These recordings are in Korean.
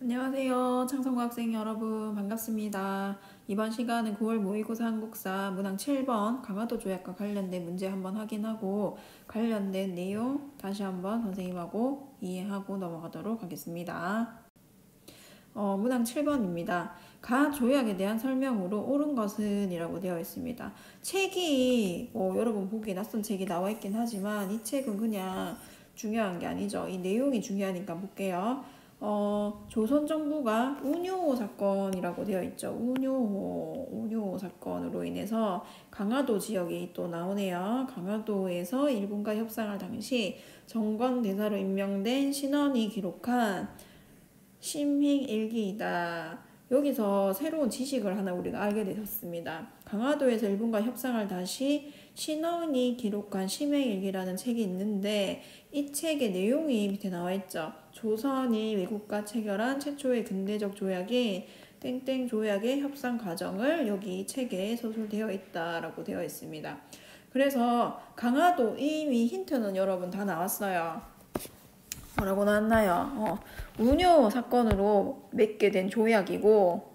안녕하세요. 창성고 학생 여러분 반갑습니다. 이번 시간은 9월 모의고사 한국사 문항 7번 강화도 조약과 관련된 문제 한번 확인하고 관련된 내용 다시 한번 선생님하고 이해하고 넘어가도록 하겠습니다. 문항 7번입니다. 가 조약에 대한 설명으로 옳은 것은 이라고 되어 있습니다. 책이 여러분 보기 낯선 책이 나와 있긴 하지만 이 책은 그냥 중요한 게 아니죠. 이 내용이 중요하니까 볼게요. 조선 정부가 운요호 사건이라고 되어 있죠. 운요호 사건으로 인해서 강화도 지역이 또 나오네요. 강화도에서 일본과 협상할 당시 정권 대사로 임명된 신원이 기록한 심행일기이다. 여기서 새로운 지식을 하나 우리가 알게 되었습니다. 강화도에서 일본과 협상을 다시 신원이 기록한 심행일기라는 책이 있는데 이 책의 내용이 밑에 나와 있죠. 조선이 외국과 체결한 최초의 근대적 조약이 땡땡 조약의 협상 과정을 여기 책에 서술되어 있다라고 되어 있습니다. 그래서 강화도 이미 힌트는 여러분 다 나왔어요. 뭐라고 나왔나요? 운요 사건으로 맺게 된 조약이고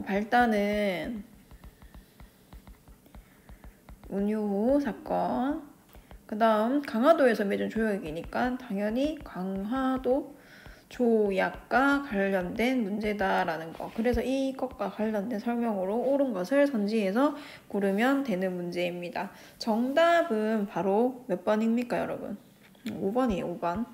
발단은 운요 사건. 그 다음 강화도에서 맺은 조약이니까 당연히 강화도 조약과 관련된 문제다라는 거. 그래서 이것과 관련된 설명으로 옳은 것을 선지해서 고르면 되는 문제입니다. 정답은 바로 몇 번입니까, 여러분? 5번이에요, 5번.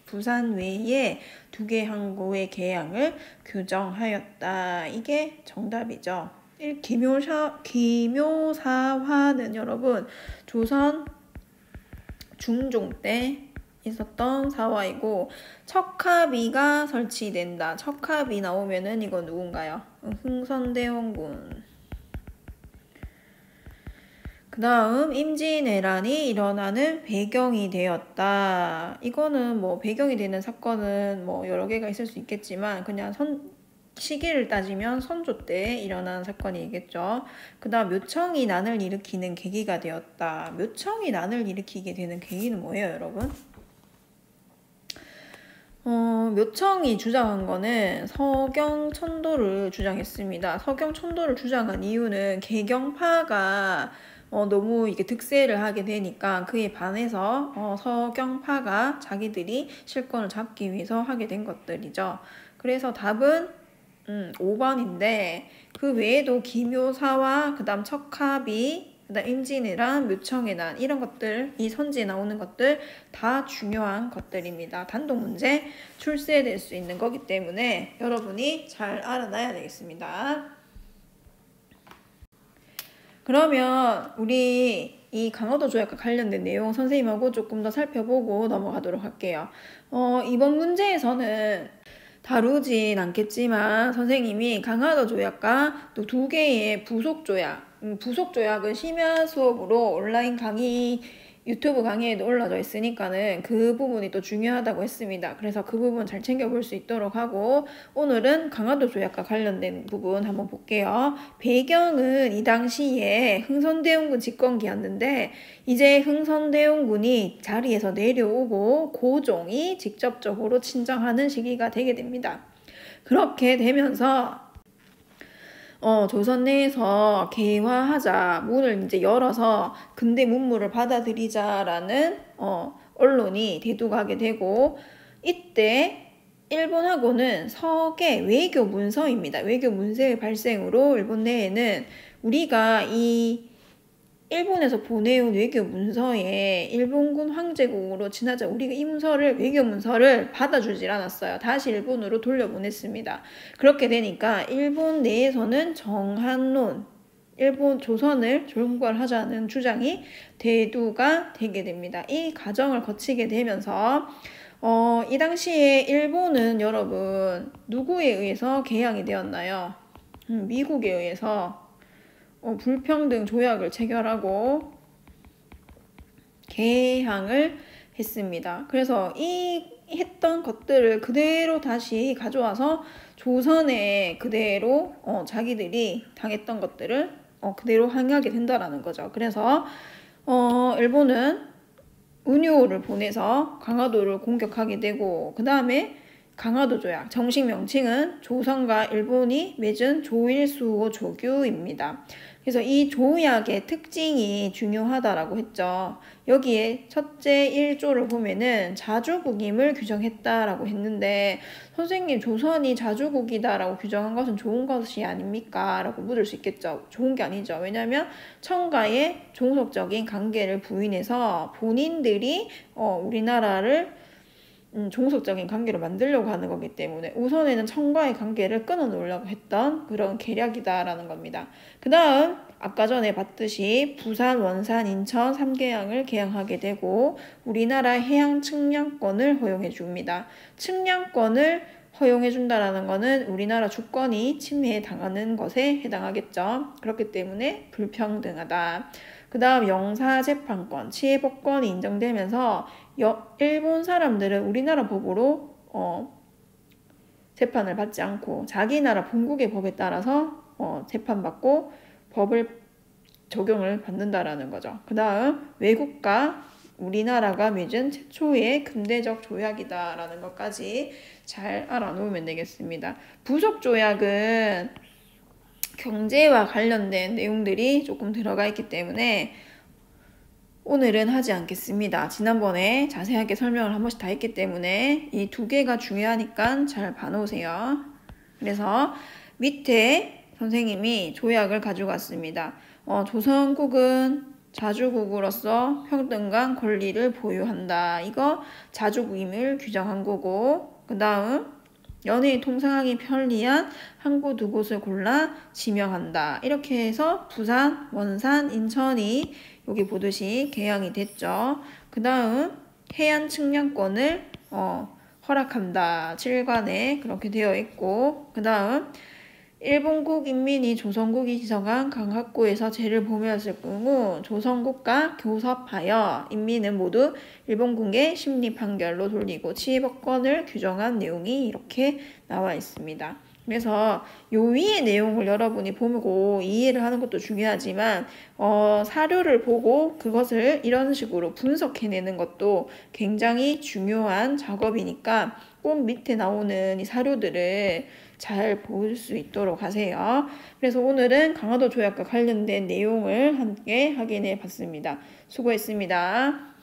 부산 외에 2개 항구의 개항을 규정하였다. 이게 정답이죠. 기묘사화는 여러분 조선 중종 때 있었던 사화이고 척하비가 설치된다. 척하비 나오면은 이거 누군가요? 흥선대원군. 그 다음 임진왜란이 일어나는 배경이 되었다. 이거는 뭐 배경이 되는 사건은 뭐 여러 개가 있을 수 있겠지만 그냥 시기를 따지면 선조 때 일어난 사건이겠죠. 그 다음 묘청이 난을 일으키는 계기가 되었다. 묘청이 난을 일으키게 되는 계기는 뭐예요, 여러분? 묘청이 주장한 거는 서경천도를 주장했습니다. 서경천도를 주장한 이유는 개경파가 너무 이게 득세를 하게 되니까 그에 반해서 서경파가 자기들이 실권을 잡기 위해서 하게 된 것들이죠. 그래서 답은 5번인데 그 외에도 기묘사와 그 다음 척하비 그 다음 임진왜란, 묘청의난 이런 것들, 이 선지에 나오는 것들 다 중요한 것들입니다. 단독 문제 출제될 수 있는 거기 때문에 여러분이 잘 알아놔야 되겠습니다. 그러면 우리 이 강화도 조약과 관련된 내용 선생님하고 조금 더 살펴보고 넘어가도록 할게요. 이번 문제에서는 다루진 않겠지만 선생님이 강화도 조약과 또 2개의 부속 조약, 부속 조약은 심야 수업으로 온라인 강의 유튜브 강의에도 올라져 있으니까는 그 부분이 또 중요하다고 했습니다. 그래서 그 부분 잘 챙겨볼 수 있도록 하고 오늘은 강화도 조약과 관련된 부분 한번 볼게요. 배경은 이 당시에 흥선대원군 집권기였는데 이제 흥선대원군이 자리에서 내려오고 고종이 직접적으로 친정하는 시기가 되게 됩니다. 그렇게 되면서 조선 내에서 개화하자, 문을 이제 열어서 근대 문물을 받아들이자라는 언론이 대두가 하게 되고 이때 일본하고는 서계 외교 문서입니다. 외교 문서의 발생으로 일본 내에는 우리가 이 일본에서 보내온 외교 문서에 일본군 황제국으로 지나자 우리가 이 문서를 외교 문서를 받아주질 않았어요. 다시 일본으로 돌려보냈습니다. 그렇게 되니까 일본 내에서는 정한론, 일본 조선을 종괄하자는 주장이 대두가 되게 됩니다. 이 과정을 거치게 되면서 이 당시에 일본은 여러분 누구에 의해서 개항이 되었나요? 미국에 의해서 불평등 조약을 체결하고 개항을 했습니다. 그래서 이 했던 것들을 그대로 다시 가져와서 조선에 그대로 자기들이 당했던 것들을 그대로 항의하게 된다라는 거죠. 그래서 일본은 운요를 보내서 강화도를 공격하게 되고 그 다음에 강화도 조약 정식 명칭은 조선과 일본이 맺은 조일수호 조규입니다. 그래서 이 조약의 특징이 중요하다라고 했죠. 여기에 첫째 1조를 보면은 자주국임을 규정했다라고 했는데 선생님 조선이 자주국이다라고 규정한 것은 좋은 것이 아닙니까? 라고 물을 수 있겠죠. 좋은 게 아니죠. 왜냐하면 청과의 종속적인 관계를 부인해서 본인들이 우리나라를 종속적인 관계를 만들려고 하는 거기 때문에 우선에는 청과의 관계를 끊어놓으려고 했던 그런 계략이다라는 겁니다. 그 다음 아까 전에 봤듯이 부산, 원산, 인천 3개항을 개항하게 되고 우리나라 해양 측량권을 허용해 줍니다. 측량권을 허용해 준다라는 것은 우리나라 주권이 침해에 당하는 것에 해당하겠죠. 그렇기 때문에 불평등하다. 그 다음 영사재판권, 치해법권이 인정되면서 일본 사람들은 우리나라 법으로 재판을 받지 않고 자기 나라 본국의 법에 따라서 재판받고 법을 적용을 받는다라는 거죠. 그 다음 외국과 우리나라가 맺은 최초의 근대적 조약이다라는 것까지 잘 알아놓으면 되겠습니다. 부속조약은 경제와 관련된 내용들이 조금 들어가 있기 때문에 오늘은 하지 않겠습니다. 지난번에 자세하게 설명을 한 번씩 다 했기 때문에 이 두 개가 중요하니까 잘 봐놓으세요. 그래서 밑에 선생님이 조약을 가지고 왔습니다. 조선국은 자주국으로서 평등한 권리를 보유한다. 이거 자주국임을 규정한 거고 그 다음 연예인 통상하기 편리한 한 곳 두 곳을 골라 지명한다. 이렇게 해서 부산, 원산, 인천이 여기 보듯이 개항이 됐죠. 그 다음 해안 측량권을 허락한다. 7관에 그렇게 되어 있고 그 다음 일본국 인민이 조선국이 지정한 강학구에서 죄를 범하였을 경우 조선국과 교섭하여 인민은 모두 일본국의 심리 판결로 돌리고 치해법권을 규정한 내용이 이렇게 나와 있습니다. 그래서 요 위의 내용을 여러분이 보고 이해를 하는 것도 중요하지만 사료를 보고 그것을 이런 식으로 분석해내는 것도 굉장히 중요한 작업이니까 꼭 밑에 나오는 이 사료들을 잘 볼 수 있도록 하세요. 그래서 오늘은 강화도 조약과 관련된 내용을 함께 확인해 봤습니다. 수고했습니다.